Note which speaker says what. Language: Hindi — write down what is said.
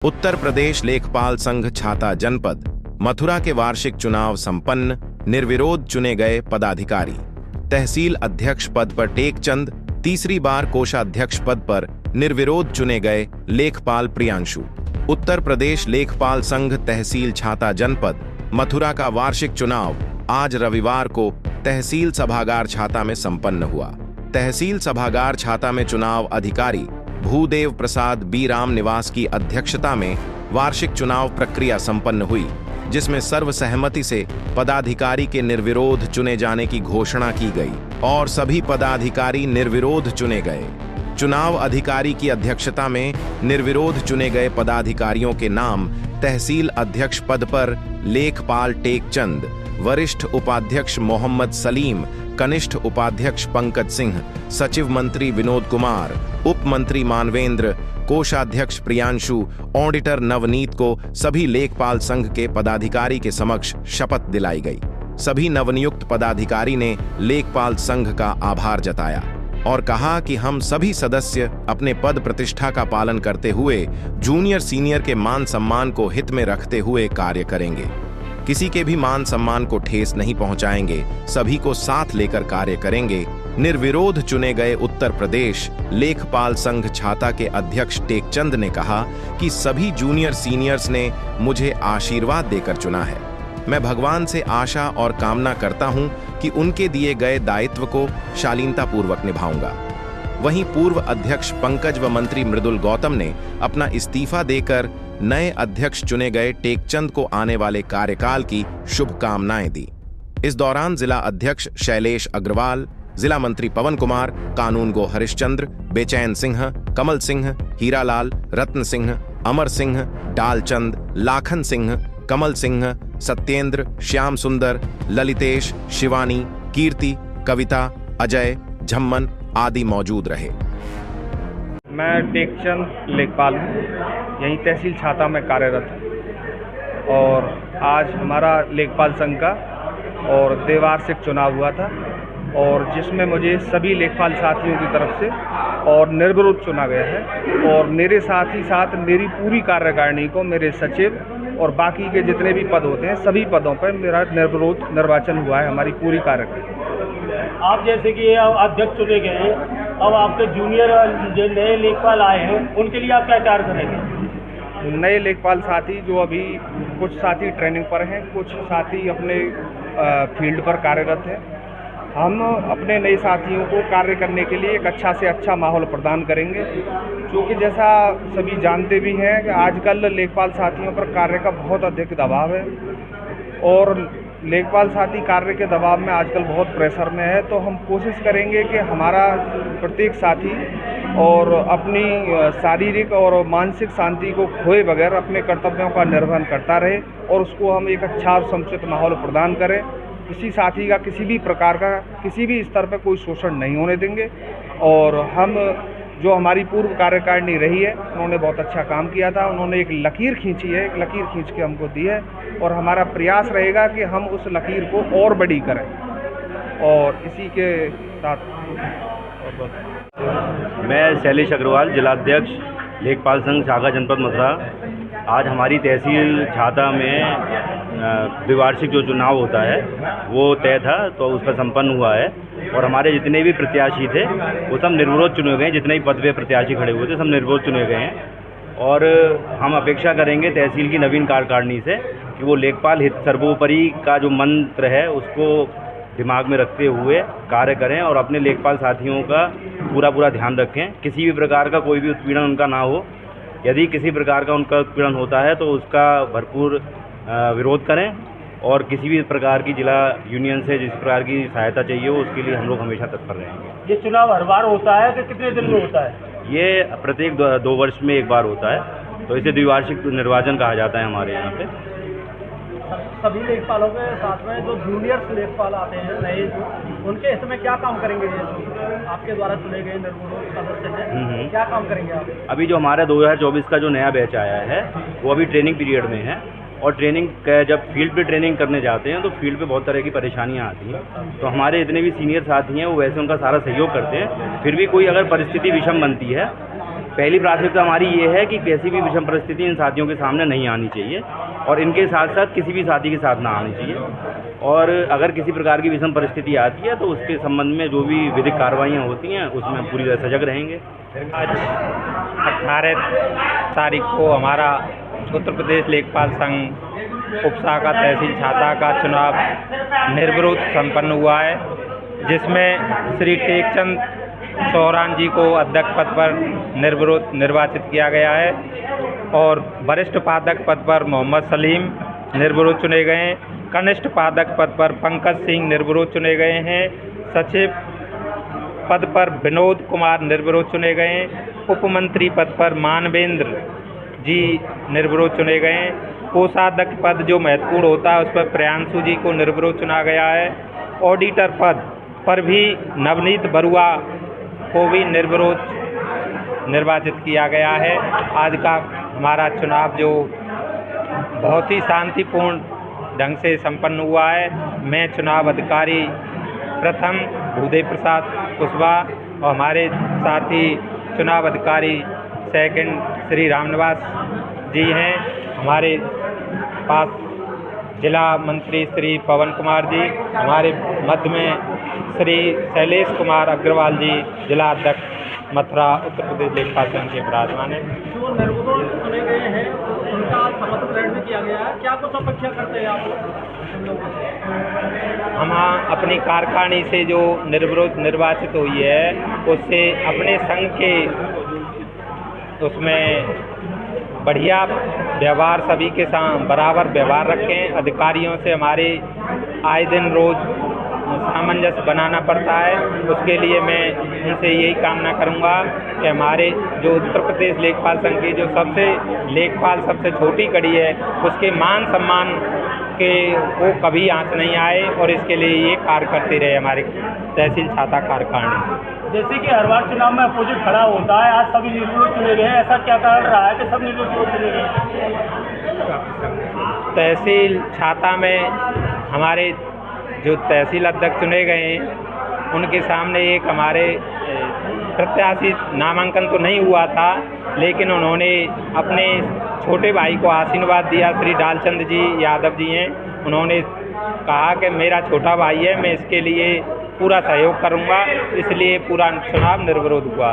Speaker 1: उत्तर प्रदेश लेखपाल संघ छाता जनपद मथुरा के वार्षिक चुनाव संपन्न, निर्विरोध चुने गए पदाधिकारी। तहसील अध्यक्ष पद पर टेकचंद, तीसरी बार कोषाध्यक्ष पद पर निर्विरोध चुने गए लेखपाल प्रियांशु। उत्तर प्रदेश लेखपाल संघ तहसील छाता जनपद मथुरा का वार्षिक चुनाव आज रविवार को तहसील सभागार छाता में संपन्न हुआ। तहसील सभागार छाता में चुनाव अधिकारी भूदेव प्रसाद बी राम निवास की अध्यक्षता में वार्षिक चुनाव प्रक्रिया संपन्न हुई, जिसमें सर्वसहमति से पदाधिकारी के निर्विरोध चुने जाने की घोषणा की गई और सभी पदाधिकारी निर्विरोध चुने गए। चुनाव अधिकारी की अध्यक्षता में निर्विरोध चुने गए पदाधिकारियों के नाम तहसील अध्यक्ष पद पर लेखपाल टेकचंद, वरिष्ठ उपाध्यक्ष मोहम्मद सलीम, कनिष्ठ उपाध्यक्ष पंकज सिंह, सचिव मंत्री विनोद कुमार, उप मंत्री मानवेंद्र, कोषाध्यक्ष प्रियांशु, ऑडिटर नवनीत को सभी लेखपाल संघ के पदाधिकारी के समक्ष शपथ दिलाई गई। सभी नवनियुक्त पदाधिकारी ने लेखपाल संघ का आभार जताया और कहा कि हम सभी सदस्य अपने पद प्रतिष्ठा का पालन करते हुए जूनियर सीनियर के मान सम्मान को हित में रखते हुए कार्य करेंगे। किसी के भी मान सम्मान को ठेस नहीं पहुंचाएंगे, सभी को साथ लेकर कार्य करेंगे। निर्विरोध चुने गए उत्तर प्रदेश लेखपाल संघ छाता के अध्यक्ष टेकचंद ने कहा कि सभी जूनियर सीनियर्स ने मुझे आशीर्वाद देकर चुना है। मैं भगवान से आशा और कामना करता हूं कि उनके दिए गए दायित्व को शालीनतापूर्वक निभाऊंगा। वहीं पूर्व अध्यक्ष पंकज व मंत्री मृदुल गौतम ने अपना इस्तीफा देकर नए अध्यक्ष चुने गए टेकचंद को आने वाले कार्यकाल की शुभकामनाएं दी। इस दौरान जिला अध्यक्ष शैलेश अग्रवाल, जिला मंत्री पवन कुमार, कानून गो हरिश्चंद्र, बेचैन सिंह, कमल सिंह, हीरालाल, रत्न सिंह, अमर सिंह, डालचंद, लाखन सिंह, कमल सिंह, सत्येंद्र, श्याम सुंदर, ललितेश, शिवानी, कीर्ति, कविता, अजय, झम्मन आदि मौजूद रहे।
Speaker 2: मैं टेकचंद लेखपाल हूँ, यहीं तहसील छाता में कार्यरत हूँ और आज हमारा लेखपाल संघ का और द्विवार्षिक चुनाव हुआ था और जिसमें मुझे सभी लेखपाल साथियों की तरफ से और निर्विरोध चुना गया है और मेरे साथ ही साथ मेरी पूरी कार्यकारिणी को, मेरे सचिव और बाकी के जितने भी पद होते हैं सभी पदों पर मेरा निर्विरोध निर्वाचन हुआ है। हमारी पूरी कार्यकारिणी।
Speaker 3: आप जैसे कि अध्यक्ष चुने गए हैं, अब आपके जूनियर जो नए लेखपाल आए हैं उनके लिए आप क्या कार्य करेंगे?
Speaker 2: नए लेखपाल साथी जो अभी कुछ साथी ट्रेनिंग पर हैं, कुछ साथी अपने फील्ड पर कार्यरत हैं। हम अपने नए साथियों को कार्य करने के लिए एक अच्छा से अच्छा माहौल प्रदान करेंगे, क्योंकि जैसा सभी जानते भी हैं कि आजकल लेखपाल साथियों पर कार्य का बहुत अधिक दबाव है और लेखपाल साथी कार्य के दबाव में आजकल बहुत प्रेशर में है। तो हम कोशिश करेंगे कि हमारा प्रत्येक साथी और अपनी शारीरिक और मानसिक शांति को खोए बगैर अपने कर्तव्यों का निर्वहन करता रहे और उसको हम एक अच्छा और समुचित माहौल प्रदान करें। किसी साथी का किसी भी प्रकार का किसी भी स्तर पर कोई शोषण नहीं होने देंगे और हम जो हमारी पूर्व कार्यकारिणी रही है उन्होंने बहुत अच्छा काम किया था। उन्होंने एक लकीर खींची है, एक लकीर खींच के हमको दी है और हमारा प्रयास रहेगा कि हम उस लकीर को और बड़ी करें। और इसी के साथ
Speaker 4: मैं शैलेश अग्रवाल, जिलाध्यक्ष लेखपाल संघ शाखा जनपद मथुरा। आज हमारी तहसील छाता में द्विवार्षिक जो चुनाव होता है वो तय था, तो उसका संपन्न हुआ है और हमारे जितने भी प्रत्याशी थे वो सब निर्विरोध चुने गए। जितने भी पद पे प्रत्याशी खड़े हुए थे सब निर्विरोध चुने गए हैं और हम अपेक्षा करेंगे तहसील की नवीन कार्यकारिणी से कि वो लेखपाल हित सर्वोपरि का जो मंत्र है उसको दिमाग में रखते हुए कार्य करें और अपने लेखपाल साथियों का पूरा ध्यान रखें। किसी भी प्रकार का कोई भी उत्पीड़न उनका ना हो। यदि किसी प्रकार का उनका उत्पीड़न होता है तो उसका भरपूर विरोध करें और किसी भी प्रकार की जिला यूनियन से जिस प्रकार की सहायता चाहिए हो उसके लिए हम लोग हमेशा तत्पर रहेंगे।
Speaker 3: ये चुनाव हर बार होता है कि कितने दिन में होता है?
Speaker 4: ये प्रत्येक 2 वर्ष में एक बार होता है, तो इसे द्विवार्षिक निर्वाचन कहा जाता है हमारे यहाँ पे।
Speaker 3: सभी लेखपालों के साथ में जो जूनियर लेखपाल आते हैं नए, उनके हित में क्या काम करेंगे? आपके द्वारा चुने गए निर्विरोध सदस्य हैं, क्या काम करेंगे आप? अभी
Speaker 4: जो हमारा 2024 का जो नया बैच आया है वो अभी ट्रेनिंग पीरियड में है और ट्रेनिंग जब फील्ड पे ट्रेनिंग करने जाते हैं तो फील्ड पे बहुत तरह की परेशानियां आती हैं। तो हमारे जितने भी सीनियर साथी हैं वो वैसे उनका सारा सहयोग करते हैं। फिर भी कोई अगर परिस्थिति विषम बनती है पहली प्राथमिकता हमारी ये है कि कैसी भी विषम परिस्थिति इन साथियों के सामने नहीं आनी चाहिए और इनके साथ साथ किसी भी साथी के साथ ना आनी चाहिए। और अगर किसी प्रकार की विषम परिस्थिति आती है तो उसके संबंध में जो भी विधिक कार्रवाइयाँ होती हैं उसमें पूरी तरह सजग रहेंगे।
Speaker 5: आज 18 तारीख को हमारा उत्तर प्रदेश लेखपाल संघ उपशाखा तहसील छाता का चुनाव निर्विरोध संपन्न हुआ है, जिसमें श्री टेकचंद सोहरान जी को अध्यक्ष पद पर निर्विरोध निर्वाचित किया गया है और वरिष्ठ उपाध्यक्ष पद पर मोहम्मद सलीम निर्विरोध चुने गए हैं। कनिष्ठ उपाध्यक्ष पद पर पंकज सिंह निर्विरोध चुने गए हैं। सचिव पद पर विनोद कुमार निर्विरोध चुने गए हैं। उपमंत्री पद पर मानवेंद्र जी निर्विरोध चुने गए हैं। कोषाध्यक्ष पद जो महत्वपूर्ण होता है उस पर प्रियांशु जी को निर्विरोध चुना गया है। ऑडिटर पद पर भी नवनीत बरुआ को भी निर्विरोध निर्वाचित किया गया है। आज का हमारा चुनाव जो बहुत ही शांतिपूर्ण ढंग से संपन्न हुआ है। मैं चुनाव अधिकारी प्रथम भूदेव प्रसाद कुशवाहा और हमारे साथी चुनाव अधिकारी सेकंड श्री रामनिवास जी हैं। हमारे पास जिला मंत्री श्री पवन कुमार जी, हमारे मध्य में श्री शैलेश कुमार अग्रवाल जी जिला अध्यक्ष मथुरा उत्तर प्रदेश लेखपाल संघ के विराजमान हैं।
Speaker 3: जो निर्विरोध चुने गए हैं उनका शपथ ग्रहण भी किया गया है, क्या कुछ अपेक्षा करते हैं आप?
Speaker 5: हम अपनी कार्यकारिणी से जो निर्विरोध निर्वाचित हुई है उससे अपने संघ के उसमें बढ़िया व्यवहार, सभी के साथ बराबर व्यवहार रखें। अधिकारियों से हमारे आए दिन रोज सामंजस्य बनाना पड़ता है। उसके लिए मैं उनसे यही कामना करूंगा कि हमारे जो उत्तर प्रदेश लेखपाल संघ की जो सबसे छोटी कड़ी है उसके मान सम्मान के वो कभी आंच नहीं आए और इसके लिए ये कार्य करते रहे हमारे तहसील छाता कार्यकारिणी।
Speaker 3: जैसे कि हर बार चुनाव में अपोजिट खड़ा होता है, आज सभी निर्विरोध चुने गए हैं, ऐसा क्या कारण रहा है कि सब निर्विरोध चुने गए?
Speaker 5: तहसील छाता में हमारे जो तहसील अध्यक्ष चुने गए हैं उनके सामने एक हमारे प्रत्याशी नामांकन तो नहीं हुआ था, लेकिन उन्होंने अपने छोटे भाई को आशीर्वाद दिया। श्री डालचंद जी यादव जी हैं, उन्होंने कहा कि मेरा छोटा भाई है, मैं इसके लिए पूरा सहयोग करूंगा, इसलिए पूरा चुनाव निर्विरोध हुआ।